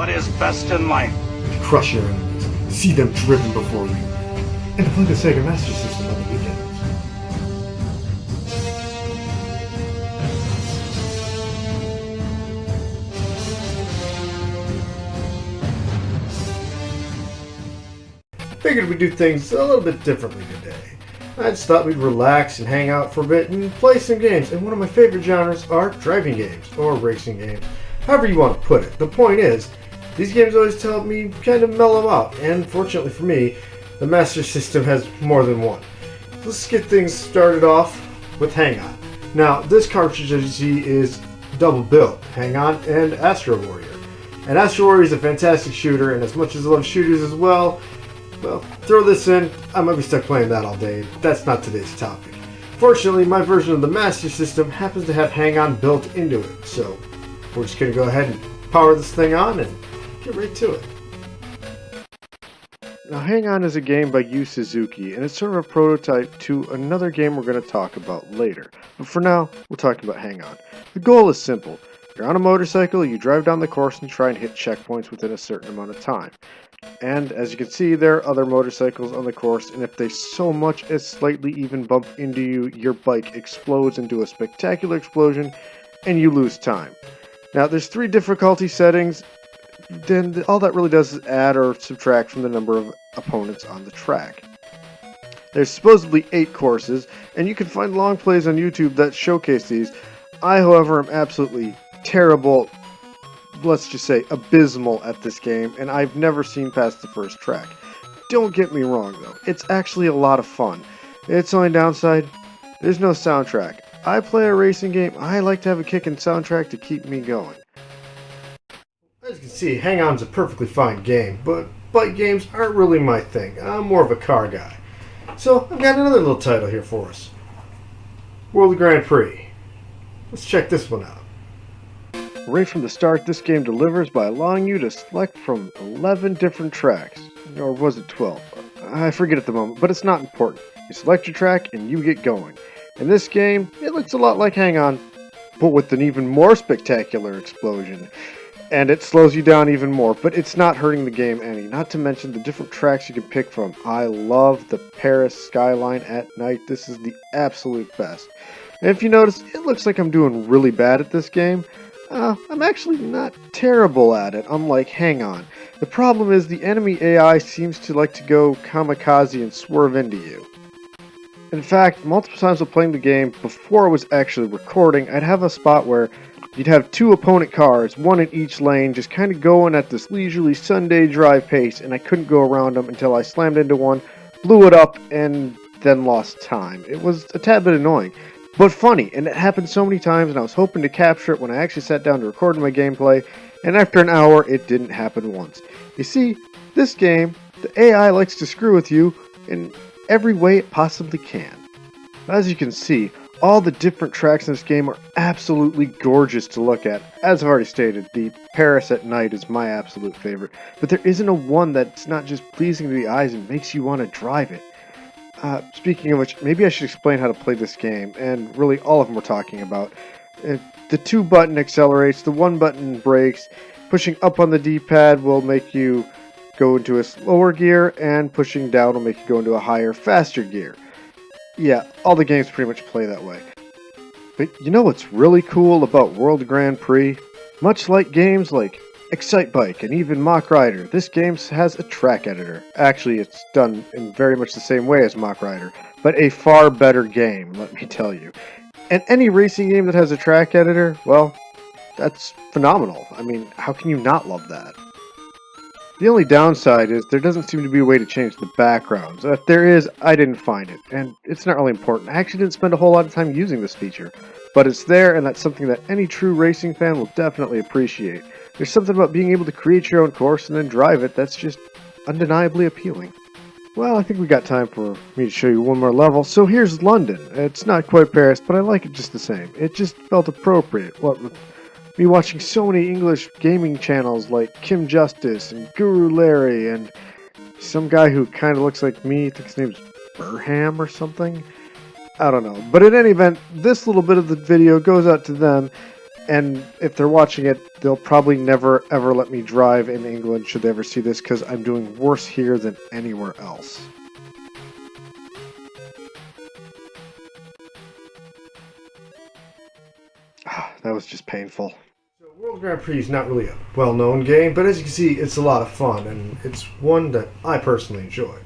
what is best in life. To crush your enemies, see them driven before you, and to play the Sega Master System on the weekends. Figured we'd do things a little bit differently today. I just thought we'd relax and hang out for a bit and play some games, and one of my favorite genres are driving games, or racing games, however you want to put it. The point is, these games always help me kind of mellow out, and fortunately for me, the Master System has more than one. Let's get things started off with Hang On. Now, this cartridge, as you see, is double built, Hang On and Astro Warrior. And Astro Warrior is a fantastic shooter, and as much as I love shooters as well, throw this in, I might be stuck playing that all day. That's not today's topic. Fortunately, my version of the Master System happens to have Hang On built into it, so we're just going to go ahead and power this thing on and get right to it. Now, Hang On is a game by Yu Suzuki, and it's sort of a prototype to another game we're going to talk about later. But for now, we're talking about Hang On. The goal is simple. You're on a motorcycle, you drive down the course and try and hit checkpoints within a certain amount of time. And as you can see, there are other motorcycles on the course, and if they so much as slightly even bump into you, your bike explodes into a spectacular explosion, and you lose time. Now, there's 3 difficulty settings, then all that really does is add or subtract from the number of opponents on the track. There's supposedly 8 courses, and you can find long plays on YouTube that showcase these. I, however, am absolutely terrible, let's just say abysmal at this game, and I've never seen past the first track. Don't get me wrong though, it's actually a lot of fun. Its only downside, there's no soundtrack. I play a racing game, I like to have a kickin' soundtrack to keep me going. As you can see, Hang On's a perfectly fine game, but bike games aren't really my thing. I'm more of a car guy. So I've got another little title here for us. World Grand Prix. Let's check this one out. Right from the start, this game delivers by allowing you to select from 11 different tracks. Or was it 12? I forget at the moment, but it's not important. You select your track and you get going. In this game, it looks a lot like Hang On, but with an even more spectacular explosion. And it slows you down even more, but it's not hurting the game any. Not to mention the different tracks you can pick from. I love the Paris skyline at night. This is the absolute best. And if you notice, it looks like I'm doing really bad at this game. I'm actually not terrible at it, unlike Hang On. The problem is the enemy AI seems to like to go kamikaze and swerve into you. In fact, multiple times while playing the game, before I was actually recording, I'd have a spot where you'd have 2 opponent cars, one in each lane, just kind of going at this leisurely Sunday drive pace, and I couldn't go around them until I slammed into one, blew it up, and then lost time. It was a tad bit annoying. But funny, and it happened so many times, and I was hoping to capture it when I actually sat down to record my gameplay, and after an hour, it didn't happen once. You see, this game, the AI likes to screw with you in every way it possibly can. As you can see, all the different tracks in this game are absolutely gorgeous to look at. As I've already stated, the Paris at night is my absolute favorite, but there isn't a one that's not just pleasing to the eyes and makes you want to drive it. Speaking of which, maybe I should explain how to play this game, and really all of them we're talking about. The 2 button accelerates, the 1 button brakes, pushing up on the D-pad will make you go into a slower gear, and pushing down will make you go into a higher, faster gear. Yeah, all the games pretty much play that way. But you know what's really cool about World Grand Prix? Much like games like Excite Bike and even Mach Rider, this game has a track editor. Actually, it's done in very much the same way as Mach Rider, but a far better game, let me tell you. And any racing game that has a track editor, well, that's phenomenal. I mean, how can you not love that? The only downside is there doesn't seem to be a way to change the backgrounds. If there is, I didn't find it, and it's not really important. I actually didn't spend a whole lot of time using this feature, but it's there, and that's something that any true racing fan will definitely appreciate. There's something about being able to create your own course and then drive it that's just undeniably appealing. Well, I think we got time for me to show you one more level, so here's London. It's not quite Paris, but I like it just the same. It just felt appropriate. What with me watching so many English gaming channels like Kim Justice and Guru Larry and some guy who kind of looks like me, I think his name's Burham or something. I don't know. But in any event, this little bit of the video goes out to them. And if they're watching it, they'll probably never ever let me drive in England should they ever see this, because I'm doing worse here than anywhere else. That was just painful. So World Grand Prix is not really a well-known game, but as you can see, it's a lot of fun, and it's one that I personally enjoy.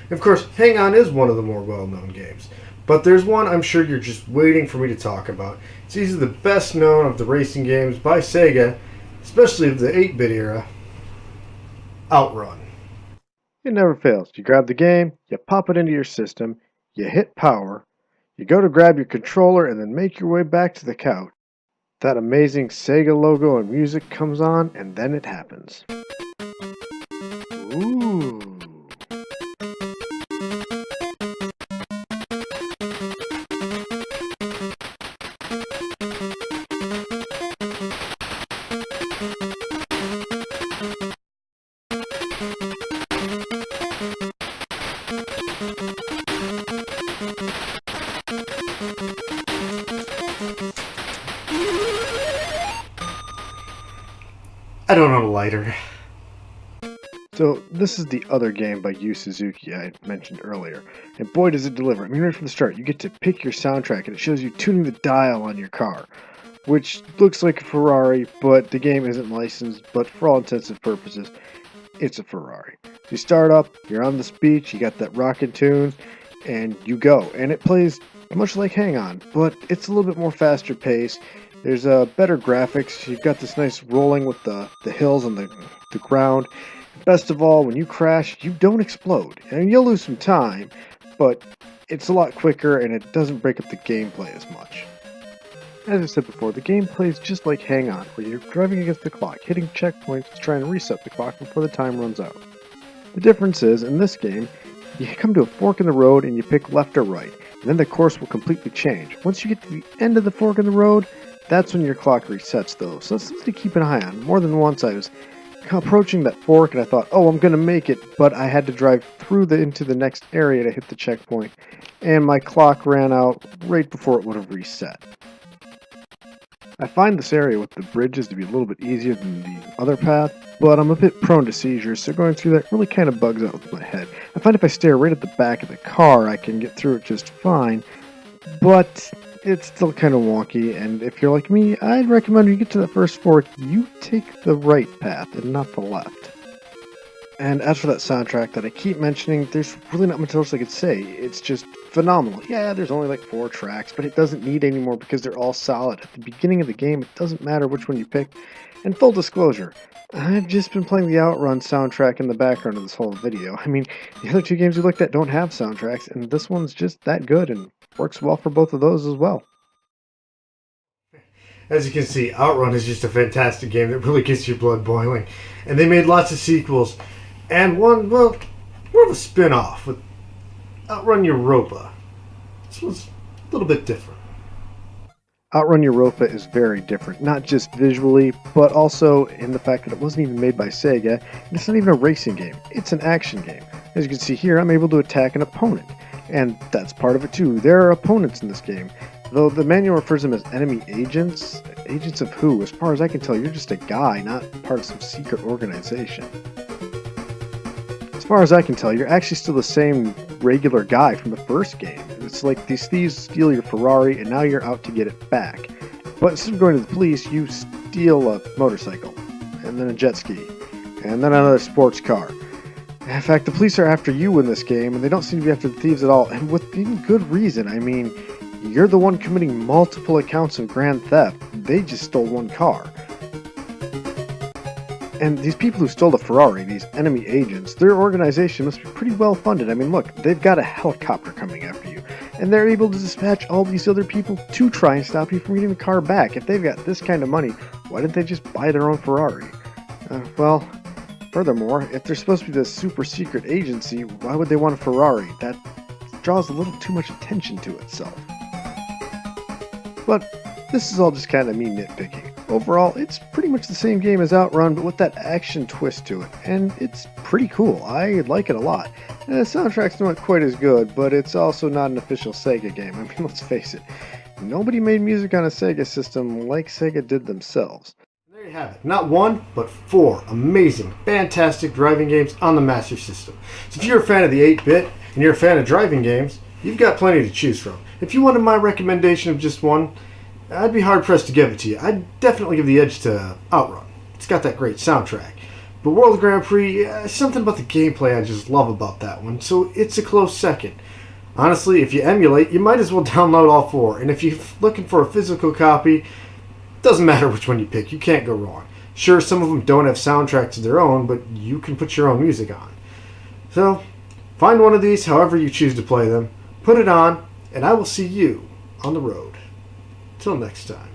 Of course, Hang On is one of the more well-known games, but there's one I'm sure you're just waiting for me to talk about. It's easily the best known of the racing games by Sega, especially of the 8-bit era, Outrun. It never fails. You grab the game, you pop it into your system, you hit power, you go to grab your controller and then make your way back to the couch. That amazing Sega logo and music comes on, and then it happens. Ooh. I don't own a lighter. So this is the other game by Yu Suzuki I mentioned earlier, and boy does it deliver. I mean, right from the start, you get to pick your soundtrack, and it shows you tuning the dial on your car, which looks like a Ferrari, but the game isn't licensed, but for all intents and purposes, it's a Ferrari. So you start up, you're on this beach, you got that rockin' tunes, and you go, and it plays much like Hang On, but it's a little bit more faster paced. There's better graphics. You've got this nice rolling with the hills and the ground. Best of all, when you crash, you don't explode. And you'll lose some time, but it's a lot quicker and it doesn't break up the gameplay as much. As I said before, the game plays just like Hang On, where you're driving against the clock, hitting checkpoints to try and reset the clock before the time runs out. The difference is, in this game, you come to a fork in the road and you pick left or right, and then the course will completely change. Once you get to the end of the fork in the road, that's when your clock resets though, so it's something to keep an eye on. More than once I was approaching that fork and I thought, oh, I'm going to make it, but I had to drive through into the next area to hit the checkpoint, and my clock ran out right before it would have reset. I find this area with the bridges to be a little bit easier than the other path, but I'm a bit prone to seizures, so going through that really kind of bugs out with my head. I find if I stare right at the back of the car, I can get through it just fine, but it's still kind of wonky, and if you're like me, I'd recommend when you get to the first fork, you take the right path and not the left. And as for that soundtrack that I keep mentioning, there's really not much else I could say. It's just phenomenal. Yeah, there's only like 4 tracks, but it doesn't need any more because they're all solid. At the beginning of the game, it doesn't matter which one you pick. And full disclosure, I've just been playing the Outrun soundtrack in the background of this whole video. I mean, the other 2 games we looked at don't have soundtracks, and this one's just that good and works well for both of those as well. As you can see, Outrun is just a fantastic game that really gets your blood boiling. And they made lots of sequels. And one, well, more of a spin-off with Outrun Europa. This one's a little bit different. Outrun Europa is very different, not just visually, but also in the fact that it wasn't even made by Sega, and it's not even a racing game, it's an action game. As you can see here, I'm able to attack an opponent, and that's part of it too. There are opponents in this game, though the manual refers to them as enemy agents. Agents of who? As far as I can tell, you're just a guy, not part of some secret organization. As far as I can tell, you're actually still the same regular guy from the first game. It's like these thieves steal your Ferrari and now you're out to get it back. But instead of going to the police, you steal a motorcycle, and then a jet ski, and then another sports car. In fact, the police are after you in this game, and they don't seem to be after the thieves at all, and with even good reason. I mean, you're the one committing multiple accounts of grand theft. They just stole one car. And these people who stole the Ferrari, these enemy agents, their organization must be pretty well funded. I mean, look, they've got a helicopter coming after you, and they're able to dispatch all these other people to try and stop you from getting the car back. If they've got this kind of money, why didn't they just buy their own Ferrari? Well, furthermore, if they're supposed to be this super secret agency, why would they want a Ferrari? That draws a little too much attention to itself. But this is all just kind of me nitpicking. Overall, it's pretty much the same game as Outrun, but with that action twist to it, and it's pretty cool. I like it a lot. The soundtrack's not quite as good, but it's also not an official Sega game. I mean, let's face it. Nobody made music on a Sega system like Sega did themselves. There you have it. Not one, but four amazing, fantastic driving games on the Master System. So if you're a fan of the 8-bit and you're a fan of driving games, you've got plenty to choose from. If you wanted my recommendation of just one, I'd be hard-pressed to give it to you. I'd definitely give the edge to Outrun. It's got that great soundtrack. But World Grand Prix, something about the gameplay I just love about that one, so it's a close second. Honestly, if you emulate, you might as well download all four. And if you're looking for a physical copy, doesn't matter which one you pick, you can't go wrong. Sure, some of them don't have soundtracks of their own, but you can put your own music on. So, find one of these however you choose to play them, put it on, and I will see you on the road. Till next time.